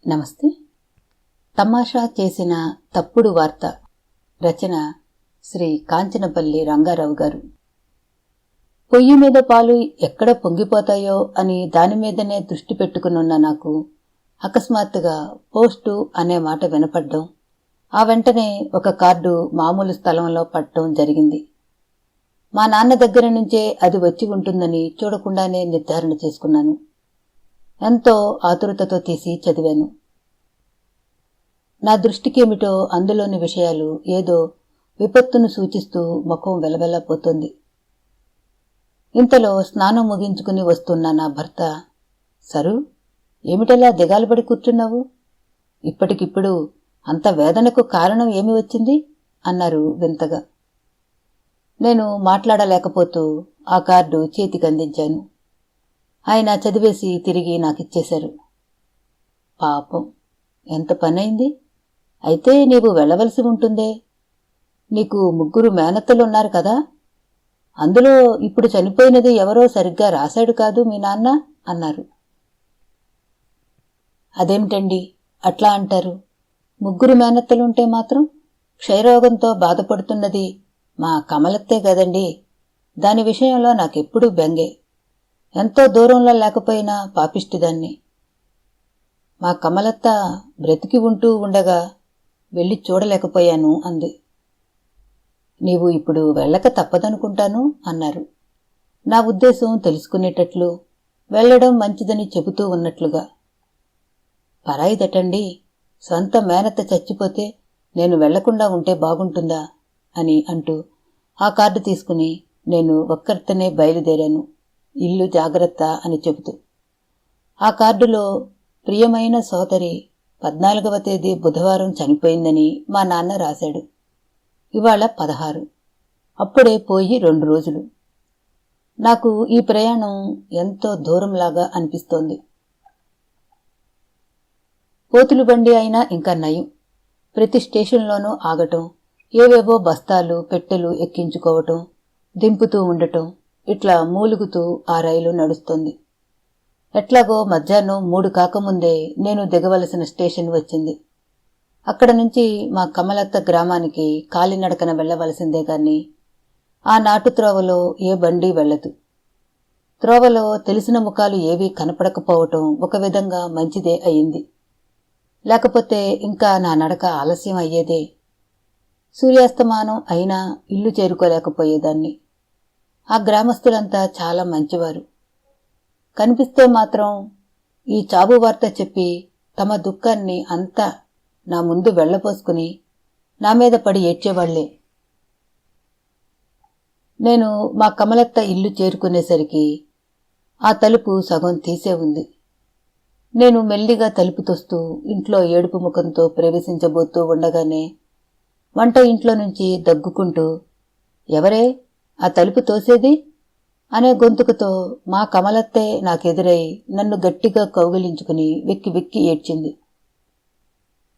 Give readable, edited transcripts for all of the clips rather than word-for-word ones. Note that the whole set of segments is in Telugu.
నమస్తే. తమాషా చేసిన తప్పుడు వార్త. రచన శ్రీ కాంచనపల్లి రంగారావు గారు. పొయ్యి మీద పాలు ఎక్కడ పొంగిపోతాయో అని దానిమీదనే దృష్టి పెట్టుకునున్న నాకు అకస్మాత్తుగా పోస్టు అనే మాట వినపడ్డం, ఆ వెంటనే ఒక కార్డు మామూలు స్థలంలో పట్టడం జరిగింది. మా నాన్న దగ్గర నుంచే అది వచ్చి ఉంటుందని చూడకుండానే నిర్ధారణ చేసుకున్నాను. ఎంతో ఆతురతతో తీసి చదివాను. నా దృష్టికేమిటో అందులోని విషయాలు ఏదో విపత్తును సూచిస్తూ ముఖం వెలవెలపోతోంది. ఇంతలో స్నానం ముగించుకుని వస్తున్న నా భర్త, సరు, ఏమిటలా దిగాలుపడి కూర్చున్నావు? ఇప్పటికిప్పుడు అంత వేదనకు కారణం ఏమి వచ్చింది అన్నారు వింతగా. నేను మాట్లాడలేకపోతూ ఆ కార్డు చేతికి అందించాను. ఆయన చదివేసి తిరిగి నాకిచ్చేశారు. పాపం, ఎంత పనైంది. అయితే నీవు వెళ్ళవలసి ఉంటుందే. నీకు 3 మేనత్తలున్నారు కదా, అందులో ఇప్పుడు చనిపోయినది ఎవరో సరిగ్గా రాశాడు కాదు మీ నాన్న అన్నారు. అదేమిటండి అట్లా అంటారు? 3 మేనత్తలుంటే మాత్రం క్షయరోగంతో బాధపడుతున్నది మా కమలత్తే గదండి. దాని విషయంలో నాకెప్పుడూ బెంగే. ఎంతో దూరంలో లేకపోయినా పాపిష్టిదాన్ని. మా కమలత్త బ్రతికి ఉంటూ ఉండగా వెళ్ళి చూడలేకపోయాను అంది. నీవు ఇప్పుడు వెళ్ళక తప్పదనుకుంటాను అన్నారు. నా ఉద్దేశం తెలుసుకునేటట్లు, వెళ్లడం మంచిదని చెబుతూ ఉన్నట్లుగా. పరాయిదటండి, సొంత మేనత్త చచ్చిపోతే నేను వెళ్లకుండా ఉంటే బాగుంటుందా అని అంటూ ఆ కార్డు తీసుకుని నేను ఒక్కరితోనే బయలుదేరాను, ఇల్లు జాగ్రత్త అని చెబుతూ. ఆ కార్డులో ప్రియమైన సోదరి 14వ తేదీ బుధవారం చనిపోయిందని మా నాన్న రాశాడు. ఇవాళ 16. అప్పుడే పోయి 2 రోజులు. నాకు ఈ ప్రయాణం ఎంతో దూరంలాగా అనిపిస్తోంది. పోతులు బండి అయినా ఇంకా నయం. ప్రతి స్టేషన్లోనూ ఆగటం, ఏవేవో బస్తాలు పెట్టెలు ఎక్కించుకోవటం, దింపుతూ ఉండటం, ఇట్లా మూలుగుతూ ఆ రైలు నడుస్తోంది. ఎట్లాగో మధ్యాహ్నం 3 కాకముందే నేను దిగవలసిన స్టేషన్ వచ్చింది. అక్కడ నుంచి మా కమలత్త గ్రామానికి కాలినడకన వెళ్లవలసిందే గాని ఆ నాటు త్రోవలో ఏ బండి వెళ్లదు. త్రోవలో తెలిసిన ముఖాలు ఏవీ కనపడకపోవటం ఒక విధంగా మంచిదే అయింది. లేకపోతే ఇంకా నా నడక ఆలస్యం అయ్యేదే. సూర్యాస్తమానం అయినా ఇల్లు చేరుకోలేకపోయేదాన్ని. ఆ గ్రామస్తులంతా చాలా మంచివారు. కనిపిస్తే మాత్రం ఈ చావు వార్త చెప్పి తమ దుఃఖాన్ని అంతా నా ముందు వెళ్లపోసుకుని నా మీద పడి ఏడ్చేవాళ్లే. నేను మా కమలత్త ఇల్లు చేరుకునేసరికి ఆ తలుపు సగం తీసే ఉంది. నేను మెల్లిగా తలుపు తోస్తూ ఇంట్లో ఏడుపు ముఖంతో ప్రవేశించబోతూ ఉండగానే వంట ఇంట్లో నుంచి దగ్గుకుంటూ, ఎవరే ఆ తలుపు తోసేది అనే గొంతుకుతో మా కమలత్తే నాకెదురై నన్ను గట్టిగా కౌగిలించుకుని వెక్కి వెక్కి ఏడ్చింది.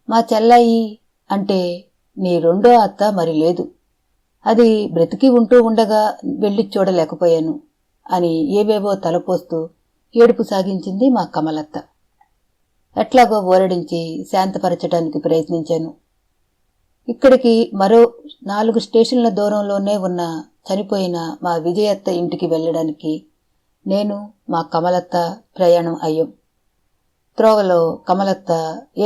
మా చెల్లాయి అంటే నీ రెండో అత్త మరి లేదు, అది బ్రతికి ఉంటూ ఉండగా వెళ్ళి చూడలేకపోయాను అని ఏవేవో తలపోస్తూ ఏడుపు సాగించింది మా కమలత్త. ఎట్లాగో ఓరడించి శాంతపరచడానికి ప్రయత్నించాను. ఇక్కడికి మరో 4 స్టేషన్ల దూరంలోనే ఉన్న చనిపోయిన మా విజయత్త ఇంటికి వెళ్లడానికి నేను మా కమలత్త ప్రయాణం అయ్యాం. త్రోవలో కమలత్త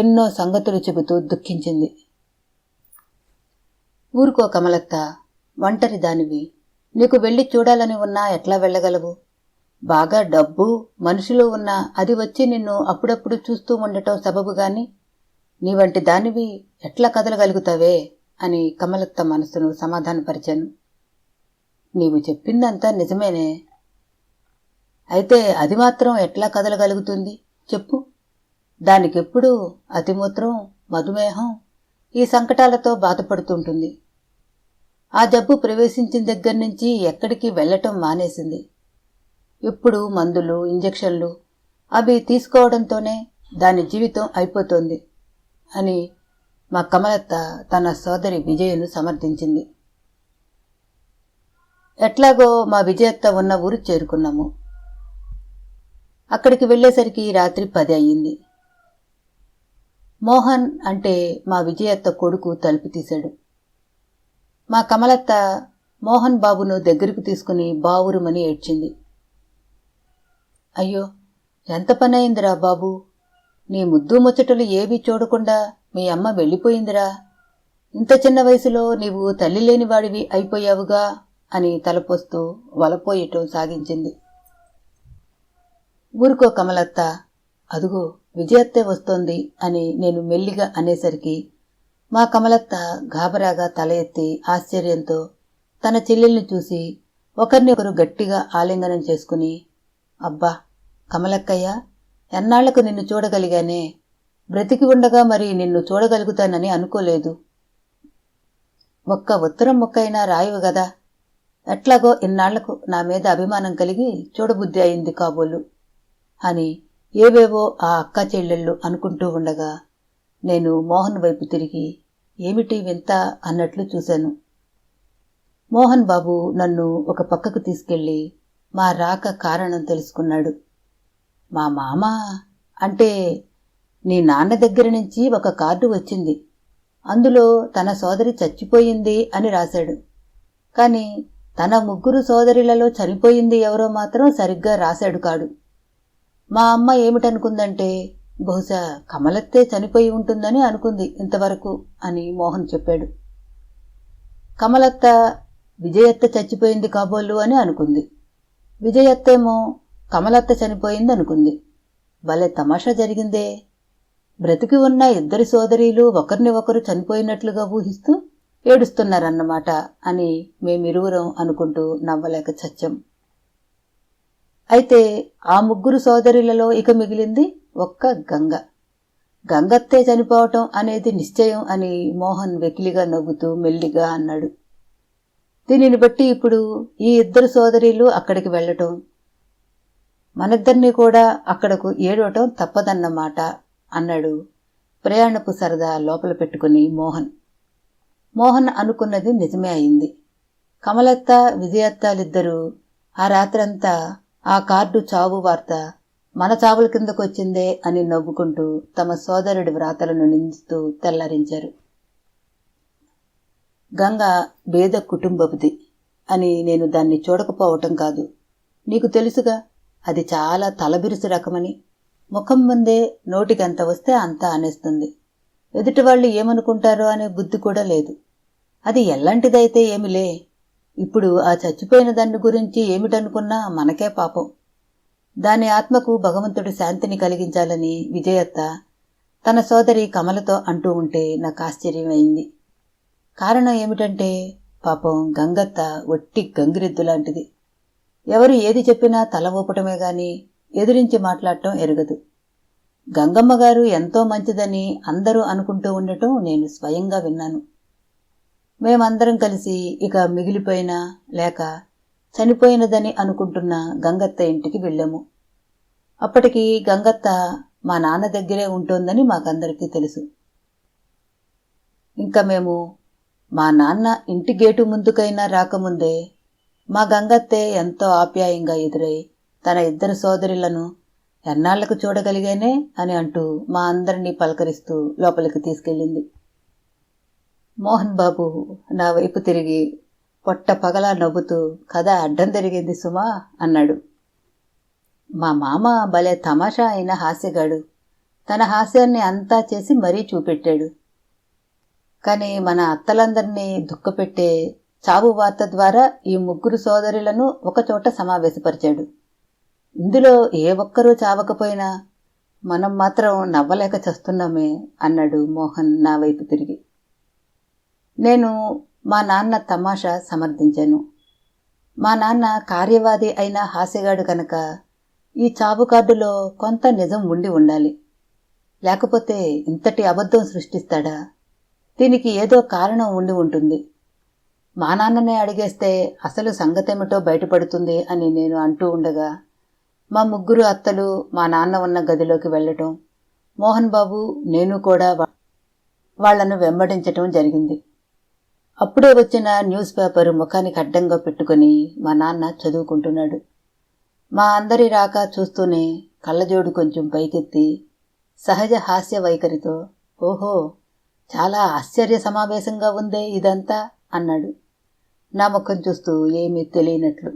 ఎన్నో సంగతులు చెబుతూ దుఃఖించింది. ఊరుకో కమలత్త, ఒంటరి దానివి, నీకు వెళ్లి చూడాలని ఉన్నా ఎట్లా వెళ్లగలవు? బాగా డబ్బు మనుషులు ఉన్నా అది వచ్చి నిన్ను అప్పుడప్పుడు చూస్తూ ఉండటం సబబుగాని నీ వంటి దానివి ఎట్లా కదలగలుగుతావే అని కమలత్త మనసును సమాధానపరిచాను. నీవు చెప్పిందంతా నిజమేనే. అయితే అది మాత్రం ఎట్లా కదలగలుగుతుంది చెప్పు? దానికెప్పుడు అతిమూత్రం, మధుమేహం, ఈ సంకటాలతో బాధపడుతుంటుంది. ఆ జబ్బు ప్రవేశించిన దగ్గర నుంచి ఎక్కడికి వెళ్లటం మానేసింది. ఎప్పుడు మందులు, ఇంజెక్షన్లు అవి తీసుకోవడంతోనే దాని జీవితం అయిపోతోంది అని మా కమలత్త తన సోదరి విజయను సమర్థించింది. ఎట్లాగో మా విజయత్త ఉన్న ఊరు చేరుకున్నాము. అక్కడికి వెళ్లేసరికి రాత్రి 10 అయ్యింది. మోహన్ అంటే మా విజయత్త కొడుకు తలుపు తీశాడు. మా కమలత్త మోహన్ బాబును దగ్గరకు తీసుకుని బావురుమని ఏడ్చింది. అయ్యో, ఎంత పనయిందిరా బాబూ, నీ ముద్దు ముచ్చటలు ఏవీ చూడకుండా మీ అమ్మ వెళ్ళిపోయిందిరా. ఇంత చిన్న వయసులో నీవు తల్లి లేనివాడివి అయిపోయావుగా అని తలపోస్తూ వలపోయటం సాగించింది. ఊరుకో కమలత్త, అదుగో విజయత్తే వస్తోంది అని నేను మెల్లిగా అనేసరికి మా కమలత్త గాబరాగా తల ఎత్తి ఆశ్చర్యంతో తన చెల్లెల్ని చూసి ఒకరిని ఒకరు గట్టిగా ఆలింగనం చేసుకుని, అబ్బా కమలక్కయ్య, ఎన్నాళ్లకు నిన్ను చూడగలిగానే, బ్రతికి ఉండగా మరి నిన్ను చూడగలుగుతానని అనుకోలేదు. ఒక్క ఉత్తరం ముక్కైనా రాయవు గదా, ఎట్లాగో ఇన్నాళ్లకు నా మీద అభిమానం కలిగి చూడబుద్ధి అయింది కాబోలు అని ఏవేవో ఆ అక్క చెల్లెళ్ళు అనుకుంటూ ఉండగా నేను మోహన్ వైపు తిరిగి ఏమిటి వింత అన్నట్లు చూశాను. మోహన్ బాబు నన్ను ఒక పక్కకు తీసుకెళ్లి మా రాక కారణం తెలుసుకున్నాడు. మా మామ అంటే నీ నాన్న దగ్గర నుంచి ఒక కార్డు వచ్చింది. అందులో తన సోదరి చచ్చిపోయింది అని రాశాడు. కాని తన 3 సోదరులలో చనిపోయింది ఎవరో మాత్రం సరిగ్గా రాశాడు కాడు. మా అమ్మ ఏమిటనుకుందంటే బహుశా కమలత్తే చనిపోయి ఉంటుందని అనుకుంది ఇంతవరకు అని మోహన్ చెప్పాడు. కమలత్త విజయత్త చచ్చిపోయింది కాబోలు అని అనుకుంది. విజయత్తేమో కమలత్త చనిపోయింది అనుకుంది. భలే తమాషా జరిగిందే. బ్రతికి ఉన్న 2 సోదరీలు ఒకరిని ఒకరు చనిపోయినట్లుగా ఊహిస్తూ ఏడుస్తున్నారన్నమాట అని మేమిరువురం అనుకుంటూ నవ్వలేక చచ్చాం. అయితే ఆ 3 సోదరులలో ఇక మిగిలింది ఒక్క గంగ. గంగత్తే చనిపోవటం అనేది నిశ్చయం అని మోహన్ వెకిలిగా నవ్వుతూ మెల్లిగా అన్నాడు. దీనిని బట్టి ఇప్పుడు ఈ 2 సోదరీలు అక్కడికి వెళ్లటం, మనిద్దరినీ కూడా అక్కడకు ఏడవటం తప్పదన్నమాట అన్నాడు ప్రయాణపు సరదా లోపల పెట్టుకుని మోహన్. మోహన్ అనుకున్నది నిజమే అయింది. కమలత్త విజయత్తాలిద్దరూ ఆ రాత్రంతా ఆ కార్డు చావు వార్త మన చావుల కిందకొచ్చిందే అని నవ్వుకుంటూ తమ సోదరుడి వ్రాతలను నిందిస్తూ తెల్లారించారు. గంగ భేద కుటుంబపుది అని నేను దాన్ని చూడకపోవటం కాదు. నీకు తెలుసుగా, అది చాలా తలబిరుసు రకమని. ముఖం ముందే నోటికెంత వస్తే అంతా అనేస్తుంది. ఎదుటివాళ్లు ఏమనుకుంటారో అనే బుద్ధి కూడా లేదు. అది ఎల్లాంటిదైతే ఏమిలే, ఇప్పుడు ఆ చచ్చిపోయిన దాన్ని గురించి ఏమిటనుకున్నా మనకే పాపం. దాని ఆత్మకు భగవంతుడు శాంతిని కలిగించాలని విజయత్త తన సోదరి కమలతో అంటూ ఉంటే నాకు ఆశ్చర్యమైంది. కారణం ఏమిటంటే పాపం గంగత్త ఒట్టి గంగిరెద్దులాంటిది. ఎవరు ఏది చెప్పినా తల ఊపటమే గాని ఎదురించి మాట్లాడటం ఎరగదు. గంగమ్మగారు ఎంతో మంచిదని అందరూ అనుకుంటూ ఉండటం నేను స్వయంగా విన్నాను. మేమందరం కలిసి ఇక మిగిలిపోయినా లేక చనిపోయినదని అనుకుంటున్న గంగత్త ఇంటికి వెళ్ళాము. అప్పటికి గంగత్త మా నాన్న దగ్గరే ఉంటోందని మాకందరికీ తెలుసు. ఇంకా మేము మా నాన్న ఇంటి గేటు ముందుకైనా రాకముందే మా గంగత్తే ఎంతో ఆప్యాయంగా ఎదురై తన 2 సోదరులను ఎన్నాళ్లకు చూడగలిగానే అని అంటూ మా అందరినీ పలకరిస్తూ లోపలికి తీసుకెళ్ళింది. మోహన్ బాబు నా వైపు తిరిగి పొట్ట పగలా నవ్వుతూ కథ అడ్డం తిరిగింది సుమా అన్నాడు. మా మామ భలే తమాషా అయిన హాస్యగాడు. తన హాస్యాన్ని అంతా చేసి మరీ చూపెట్టాడు. కాని మన అత్తలందరినీ దుఃఖపెట్టే చావు వార్త ద్వారా ఈ 3 సోదరులను ఒకచోట సమావేశపరిచాడు. ఇందులో ఏ ఒక్కరూ చావకపోయినా మనం మాత్రం నవ్వలేక చస్తున్నామే అన్నాడు మోహన్ నా వైపు తిరిగి. నేను మా నాన్న తమాషా సమర్థించాను. మా నాన్న కార్యవాది అయిన హాస్యగాడు కనుక ఈ చావు కార్డులో కొంత నిజం ఉండి ఉండాలి. లేకపోతే ఇంతటి అబద్ధం సృష్టిస్తాడా? దీనికి ఏదో కారణం ఉండి ఉంటుంది. మా నాన్ననే అడిగేస్తే అసలు సంగతేమిటో బయటపడుతుంది అని నేను అంటూ ఉండగా మా 3 అత్తలు మా నాన్న ఉన్న గదిలోకి వెళ్లటం, మోహన్ బాబు నేను కూడా వాళ్లను వెంబడించటం జరిగింది. అప్పుడే వచ్చిన న్యూస్ పేపర్ ముఖానికి అడ్డంగా పెట్టుకుని మా నాన్న చదువుకుంటున్నాడు. మా అందరి రాక చూస్తూనే కళ్ళజోడు కొంచెం పైకెత్తి సహజ హాస్య వైఖరితో ఓహో, చాలా ఆశ్చర్య సమావేశంగా ఉందే ఇదంతా అన్నాడు నా ముఖం చూస్తూ ఏమీ తెలియనట్లు.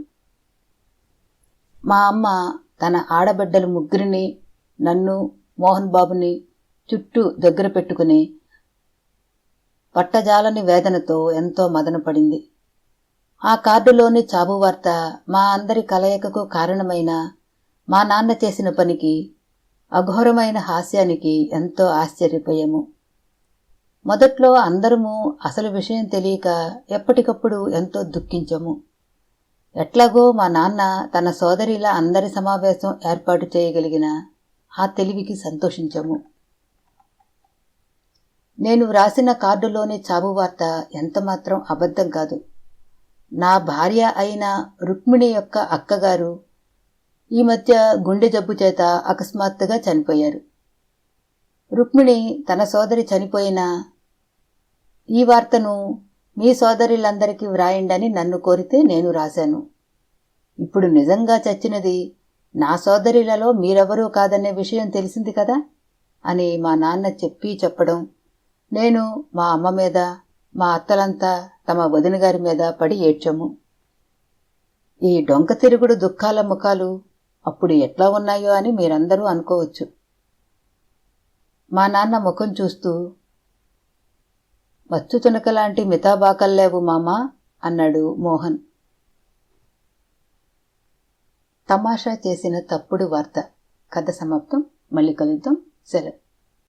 మా అమ్మ తన ఆడబిడ్డలు ముగ్గురిని, నన్ను, మోహన్ బాబుని చుట్టూ దగ్గర పెట్టుకుని పట్టజాలని వేదనతో ఎంతో మదనపడింది. ఆ కార్డులోని చావు వార్త మా అందరి కలయికకు కారణమైన మా నాన్న చేసిన పనికి, అఘోరమైన హాస్యానికి ఎంతో ఆశ్చర్యపోయాము. మొదట్లో అందరము అసలు విషయం తెలియక ఎప్పటికప్పుడు ఎంతో దుఃఖించాము. ఎట్లాగో మా నాన్న తన సోదరిలా అందరి సమావేశం ఏర్పాటు చేయగలిగిన ఆ తెలివికి సంతోషించాము. నేను వ్రాసిన కార్డులోని చావు వార్త ఎంతమాత్రం అబద్ధం కాదు. నా భార్య అయిన రుక్మిణి యొక్క అక్కగారు ఈ మధ్య గుండె జబ్బు చేత అకస్మాత్తుగా చనిపోయారు. రుక్మిణి తన సోదరి చనిపోయిన ఈ వార్తను మీ సోదరులందరికీ వ్రాయండని నన్ను కోరితే నేను రాశాను. ఇప్పుడు నిజంగా చచ్చినది నా సోదరులలో మీరెవరూ కాదనే విషయం తెలిసింది కదా అని మా నాన్న చెప్పడం, నేను మా అమ్మ మీద, మా అత్తలంతా తమ వదినగారి మీద పడి ఏడ్చాము. ఈ డొంక తిరుగుడు దుఃఖాల ముఖాలు అప్పుడు ఎట్లా ఉన్నాయో అని మీరందరూ అనుకోవచ్చు. మా నాన్న ముఖం చూస్తూ, మచ్చు తునకలాంటి మితాబాకల్లేవు మామా అన్నాడు మోహన్. తమాషా చేసిన తప్పుడు వార్త. కథ సమాప్తం. మళ్ళీ కలుద్దాం. సెలవు.